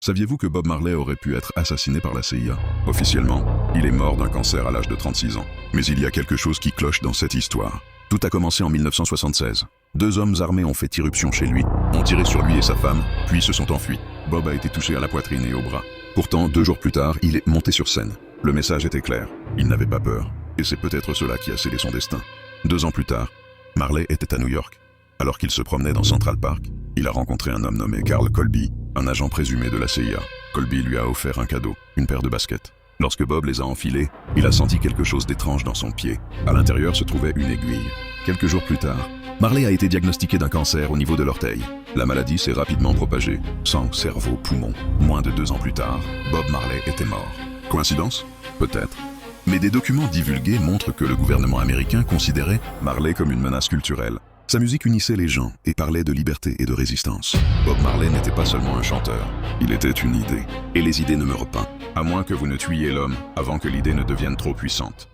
Saviez-vous que Bob Marley aurait pu être assassiné par la CIA? Officiellement, il est mort d'un cancer à l'âge de 36 ans. Mais il y a quelque chose qui cloche dans cette histoire. Tout a commencé en 1976. Deux hommes armés ont fait irruption chez lui, ont tiré sur lui et sa femme, puis se sont enfuis. Bob a été touché à la poitrine et au bras. Pourtant, 2 jours plus tard, il est monté sur scène. Le message était clair, il n'avait pas peur. Et c'est peut-être cela qui a scellé son destin. 2 ans plus tard, Marley était à New York. Alors qu'il se promenait dans Central Park, il a rencontré un homme nommé Carl Colby, un agent présumé de la CIA. Colby lui a offert un cadeau, une paire de baskets. Lorsque Bob les a enfilés, il a senti quelque chose d'étrange dans son pied. À l'intérieur se trouvait une aiguille. Quelques jours plus tard, Marley a été diagnostiqué d'un cancer au niveau de l'orteil. La maladie s'est rapidement propagée. Sang, cerveau, poumon. Moins de 2 ans plus tard, Bob Marley était mort. Coïncidence? Peut-être. Mais des documents divulgués montrent que le gouvernement américain considérait Marley comme une menace culturelle. Sa musique unissait les gens et parlait de liberté et de résistance. Bob Marley n'était pas seulement un chanteur, il était une idée. Et les idées ne meurent pas, à moins que vous ne tuiez l'homme avant que l'idée ne devienne trop puissante.